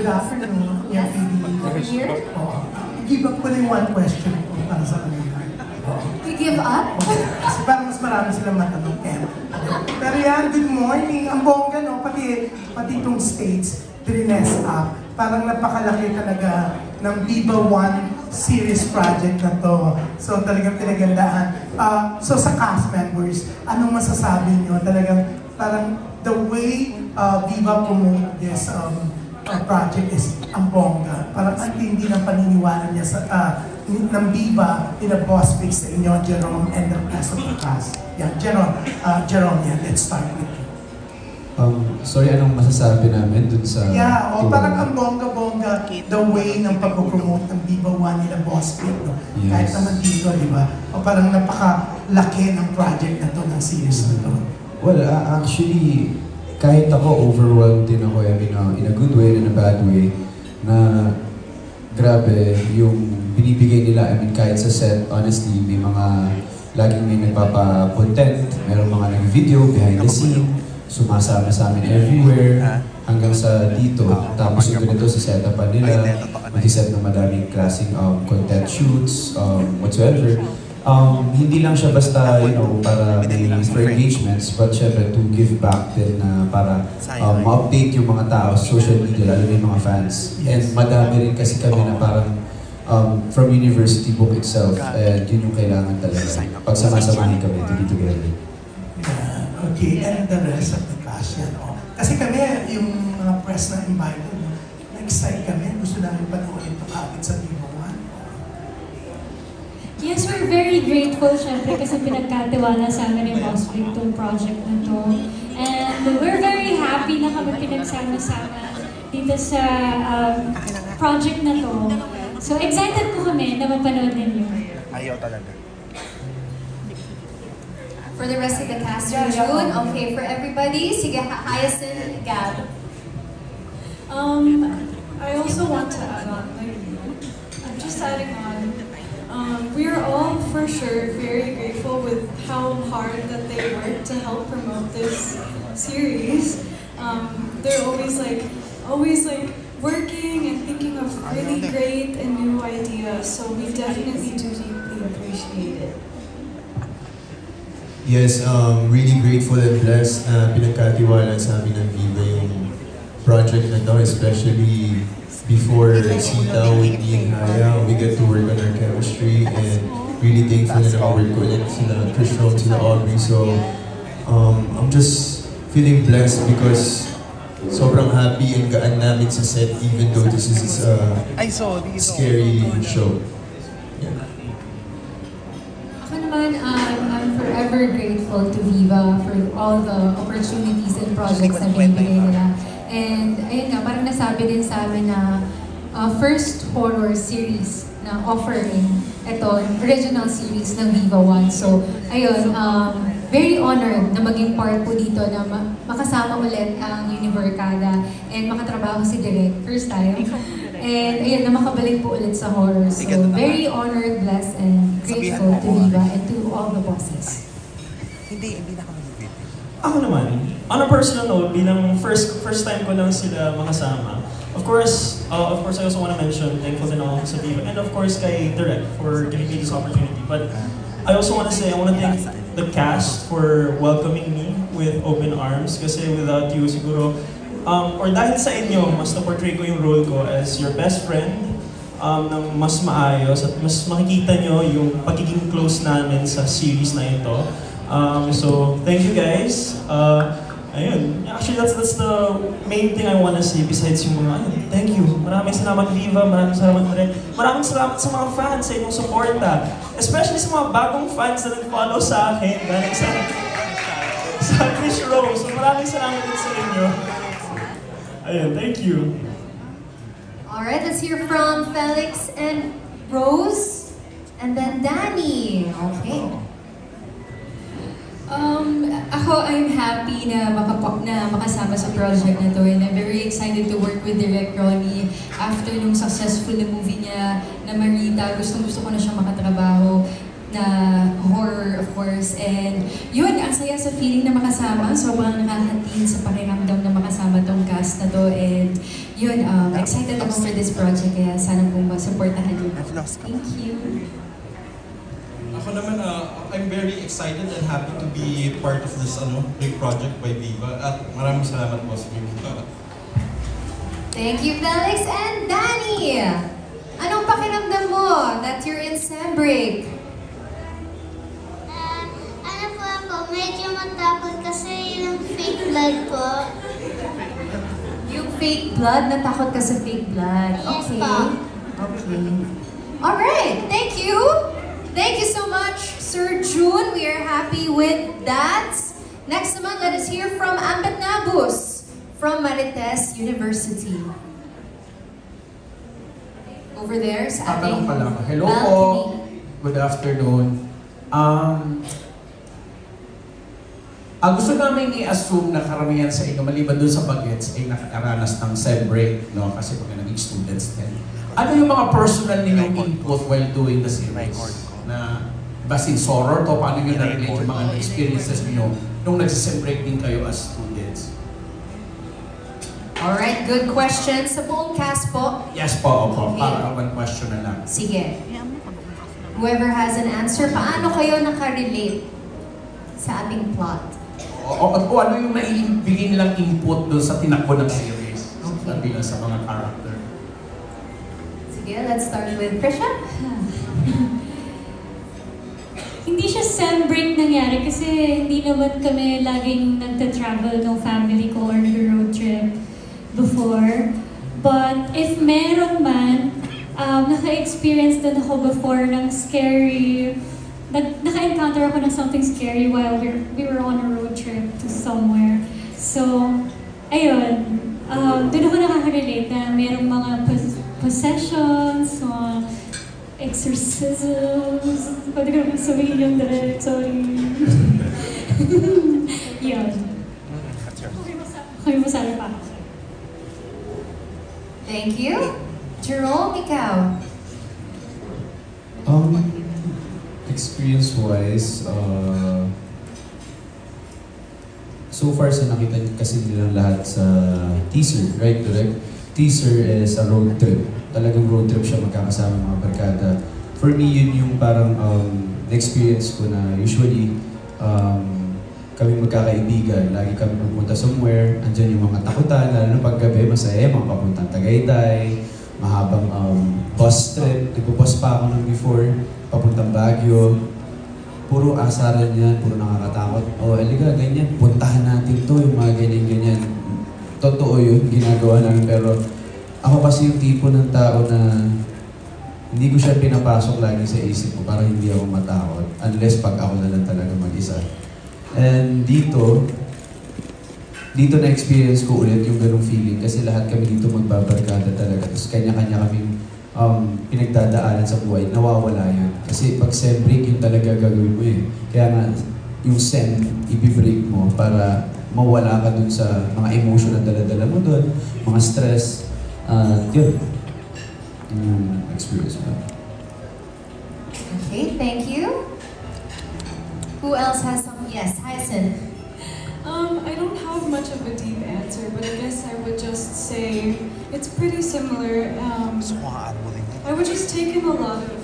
Good afternoon. Yes. Here? Give up ko na yung one question ko para sa kanila. To give up? Kasi parang mas marami silang matanong. Pero yan, good morning. Ang bongga, no? Pati itong stage, dress up. Parang napakalaki talaga ng Viva One series project na to. So talagang pinagandaan. So sa cast members, anong masasabi nyo? Talagang parang the way Viva promote this project is ang bongga. Parang ang tindi ng paniniwala niya sa ng Viva in a boss fix sa inyo, Jerome, and the rest of the cast. Yeah, Jerome, yeah, let's start with you. Sorry, anong masasabi namin dun sa... Yeah, parang ang bongga-bongga the way ng pag-promote ng Viva One nila Boss Fit, no? Yes. Kahit naman dito, di ba? O parang napakalaki ng project na to, ng series na to. Well, actually, kahit ako, overwhelmed din ako, I mean, in a good way and in a bad way, na grabe yung binibigay nila. I mean, kahit sa set, honestly, may mga laging may nagpapa-content, mayroong mga nag-video behind the scene, sumasama sa amin everywhere, hanggang sa dito. Tapos ito nito sa setupan nila, mag-set ng madaming klaseng content shoots, whatsoever. Hindi lang siya basta, you know, para for engagements, but syempre to give back din na para ma-update yung mga tao sa social media, lalo na yung mga fans. And madami rin kasi kami na parang from University Book itself, and yun yung kailangan talaga. Pagsama-samahin kami to be together. Okay, and the rest of the cast yan. Kasi kami, yung mga press na invited, na-excite kami, gusto namin panoorin ito kapit sa Viva One. Yes, we're very grateful, syempre, kasi pinagkatiwala sa amin yung Boss Week tong project na to. And we're very happy na kami pinagsama-sama dito sa project na to. So excited po kami na mapanood ninyo. Ayaw talaga. For the rest of the cast, June. Okay, for everybody, sige, Hyacinth, Gab. I also want to add on, I'm just adding on. We are all for sure very grateful with how hard that they work to help promote this series. They're always working and thinking of really great and new ideas, so we definitely do deeply appreciate it. Yes, really grateful and blessed na pinagkatiwala sa amin ng Viva yung project na to, especially before Sita with me and Haya. We get to work on our chemistry and really thankful na naka-work ko ulit sila Christian, sila Aubrey. So, I'm just feeling blessed because sobrang happy and gaan namin sa set even though this is a scary show. Yeah. Ako naman, I'm forever grateful to Viva for all the opportunities and projects na binibigay nila. And ayun nga, parang nasabi din sa amin na first horror series na offering ito, original series ng Viva One. So, ayun, very honored na maging part po dito na makasama ulit ang Univercada and makatrabaho si Direk, first time. And ayun, na makabalik po ulit sa horror. So, very honored, blessed, and grateful to Viva and to all the bosses. Hindi na kami nag-video. Ako naman, on a personal note, bilang first time ko lang sila makasama, of course, I also want to mention, thankful din ako sa Viva, and of course kay Direk for giving me this opportunity. But I also want to say, I want to thank the cast for welcoming me with open arms, kasi without you, siguro, or dahil sa inyo, mas na-portray ko yung role ko as your best friend, ng mas maayos at mas makikita nyo yung pagiging close namin sa series na ito. So, thank you guys. Ayun, actually that's the main thing I want to say besides yung mga, thank you. Maraming salamat Viva, maraming salamat Direk. Maraming salamat sa mga fans sa inyong suporta. Especially sa mga bagong fans na nag-follow sa akin, galing sa Chris Rose. So maraming salamat din sa inyo. Ayun, thank you. Alright, let's hear from Felix and Rose, and then Danny. Okay. I'm happy na makasama sa project na to, and I'm very excited to work with Direk Ronnie after nung successful na movie niya na Marita. Gustong-gusto ko na siya makatrabaho na horror, of course. And yun, ang saya sa feeling na makasama. Sobrang nakakatiin sa pakiramdam na makasama tong cast. cast na to. And yun, excited ako for this project. Kaya sana po masuportahan niyo. Thank you. Ako naman, I'm very excited and happy to be part of this big project by Viva. At maraming salamat po sa Viva. Thank you, Felix and Danny! Anong pakiramdam mo that you're in SEM break? Ano po ako, medyo matakot kasi yung fake blood po. Yung fake blood? Natakot ka sa fake blood? Yes, Okay. po. Okay. Alright, thank you! Thank you so much, Sir June. We are happy with that. Next naman, let us hear from Ambet Nabus from Marites University. Over there sa ating Tatanong pala ako. Hello po. balcony. Good afternoon. Gusto namin i-assume na karamihan sa inyo, maliban dun sa bagets, ay nakaranas ng SEM break, no? Kasi mga naging students din. Ano yung mga personal ninyong input while doing the series? Na basin soror to, paano nyo na-relate yung mga experiences niyo nung nag-SEM break din kayo as students? Alright, good question. Sa buong cast po. Yes po, opo. Okay. Para one question na lang. Sige. Whoever has an answer, paano kayo nakarelate sa ating plot? O ano yung naibigay nilang input doon sa tinakbo ng series? Bilang sa mga character. Sige, let's start with Krisha. Hindi siya SEM break nangyari kasi hindi naman kami laging nagta-travel ng family ko or nag-road trip before. But if meron man, naka-experience din ako before ng scary, naka-encounter ako ng something scary while we were on a road trip to somewhere. So, ayun, doon ako nakaka-relate na merong mga possessions, mga exorcisms. Pwede ko naman sabihin yung direct, sorry. Yun. Okay, masaya pa. Thank you. Jerome, ikaw. Experience-wise, so far sa nakita kasi nilang lahat sa teaser, right? Direct. Teaser is a road trip. Talagang road trip siya, magkakasama mga barkada. For me, yun yung parang experience ko na usually kami magkakaibigan. Lagi kami pupunta somewhere, andyan yung mga takutan, lalo na paggabi, masaya, mga papuntang Tagaytay, mahabang bus trip. Nagpo-bus pa ako nung before, papuntang Baguio. Puro asaran yan, puro nakakatakot. Eliga, ganyan, puntahan natin to, yung mga ganyan-ganyan. Totoo yun, ginagawa namin, pero ako kasi yung tipo ng tao na hindi ko siya pinapasok lagi sa isip ko para hindi ako matakot. Unless pag ako na lang talaga mag-isa. And dito na-experience ko ulit yung ganung feeling kasi lahat kami dito magbabarkada talaga. Tapos kanya-kanya kaming pinagdadaanan sa buhay, nawawala yun. Kasi pag SEM break, yun talaga gagawin mo eh. Kaya nga, yung SEM, i-break mo para mawala ka dun sa mga emotion na dala-dala mo dun, mga stress, yun. Yung experience mo. Okay, thank you. Who else has some? Yes, Hyacin. I don't have much of a deep answer, but I guess I would just say it's pretty similar. I would just take in a lot of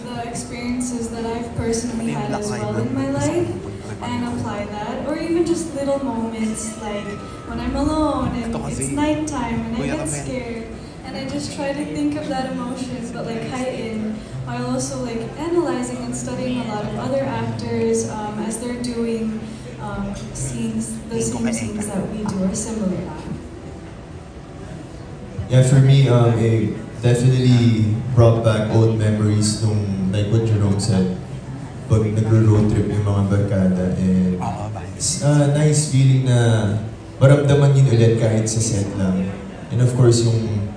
the experiences that I've personally had as well in my life and apply that. Or even just little moments like when I'm alone and it's nighttime and I get scared. And I just try to think of that emotion, but like heighten, while also like analyzing and studying a lot of other actors as they're doing scenes, the same scenes that we do are similar. Yeah, for me, it definitely brought back old memories nung, like what Jerome said, pag nagro-road trip yung mga barkada. And it's a nice feeling na maramdaman yun ulit kahit sa set lang. And of course, yung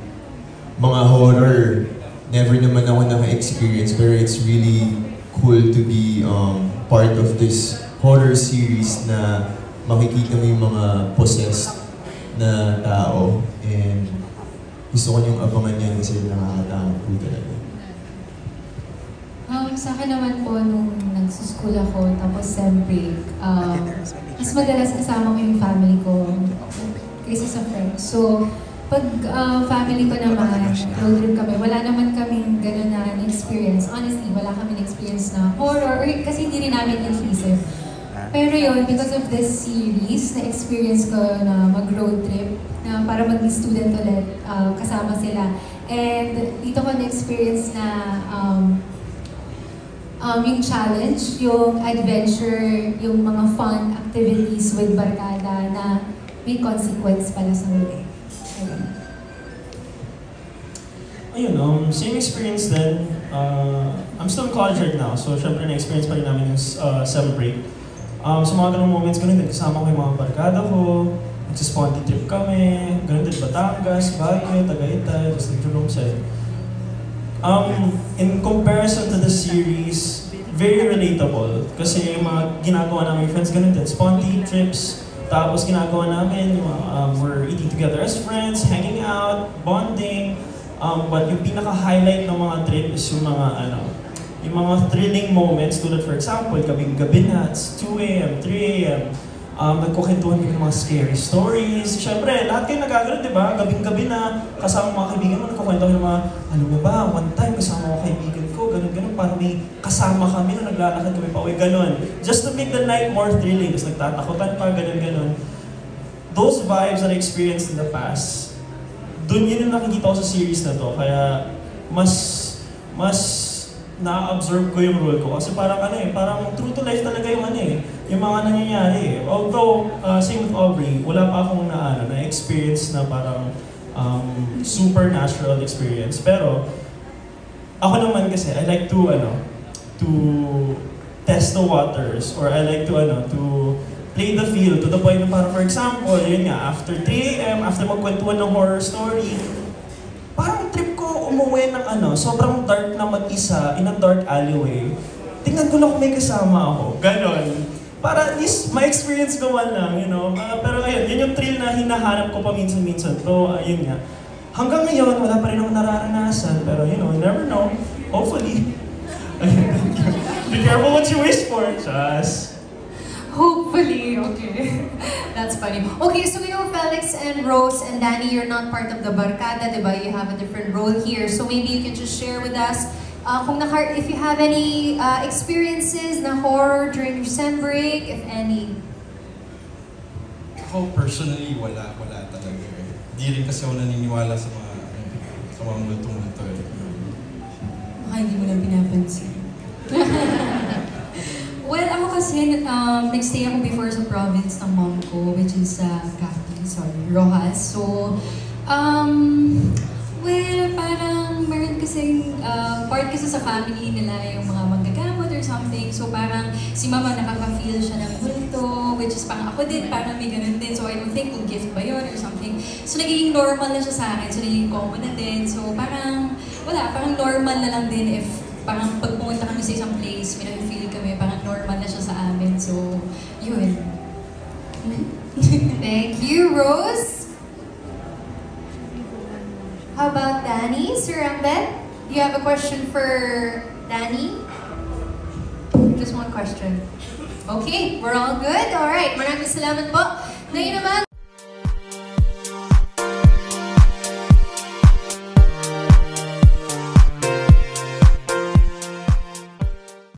mga horror, never naman ako naka-experience, pero it's really cool to be part of this horror series na makikita mo yung mga possessed na tao. And gusto ko niyong abangan yan kasi nakakatakot po talaga. Sa akin naman po, nung nagsuschool ako, tapos SEM break, mas madalas kasama ko yung family ko. kaysa sa friends. So, pag family ko naman, road trip kami, wala naman kaming gano'n na experience. Honestly, wala kaming experience na horror, or kasi hindi rin namin inisip. Pero yun, because of this series, na-experience ko na mag-road trip, na para maging student ulit, kasama sila. And dito ko na-experience na yung challenge, yung adventure, yung mga fun activities with barkada na may consequence pala sa huli. Ayun, same experience din. I'm still in college right now, so syempre na-experience pa rin namin yung celebrate. Sa mga ganung moments, ganun din, kasama ko yung mga barkada ko, nagsisponty trip kami, ganun din, Batangas, Baguio, Tagaytay, just like Jerome said. In comparison to the series, very relatable. Kasi yung mga ginagawa namin friends, ganun din, sponty trips, tapos ginagawa namin, we're eating together as friends, hanging out, bonding. But yung pinaka-highlight ng mga trip is yung mga yung mga thrilling moments, tulad for example, gabi na, it's 2 a.m., 3 a.m. Nagkukwentuhan kami ng mga scary stories. Siyempre, lahat kayo nagagano'n, di ba? Gabing-gabi na, kasama mga kaibigan mo, nagkukwentuhan ng mga, alam mo ba, one time kasama mga kaibigan ko, ganun-ganun, parang may kasama kami na naglalakad kami pa uwi, ganun. Just to make the night more thrilling, tapos nagtatakutan pa, ganun-ganun. Those vibes that I experienced in the past, dun yun yung nakikita ko sa series na to, kaya mas na-absorb ko yung role ko kasi parang parang true to life talaga yung yung mga nangyayari. Although, same with Aubrey, wala pa akong na-experience na parang supernatural experience. Pero, ako naman kasi, I like to test the waters, or I like to play the field to the point na parang, for example, yun nga, after 3 a.m., after magkwentuhan ng horror story, parang trip ko umuwi ng sobrang dark na mag-isa in a dark alleyway. Tingnan ko lang kung may kasama ako. Ganon. Para at least ma-experience ko man lang, pero ayun, yun yung thrill na hinahanap ko paminsan-minsan. So, ayun nga. Hanggang ngayon, wala pa rin akong nararanasan. Pero, you never know. Hopefully. Be careful what you wish for. Just. Hopefully, okay. That's funny. Okay, so Felix and Rose and Danny, you're not part of the barkada, diba? You have a different role here. So maybe you can just share with us if you have any experiences na horror during your sem break, if any. Ako personally, wala talaga. Di rin kasi ako naniniwala sa mga multong-multo. Hindi mo lang pinapansin. Well, ako kasi, nag-stay ako before sa province ng mom ko, which is Rojas. So, well, parang meron kasing, part kasi sa family nila yung mga manggagamot or something. So, parang si mama nakaka-feel siya ng multo, which is parang ako din, parang may ganun din. So, I don't think kung gift ba yun or something. So, nagiging normal na siya sa akin. So, nagiging common na din. So, parang, parang normal na lang din if parang pag pumunta kami sa isang place, may nag-feel kami, parang normal na siya sa amin. So, yun. Thank you, Rose. How about Danny? Sir Ambet, do you have a question for Danny? Just one question. Okay, we're all good? Alright, maraming salamat po. Ngayon naman,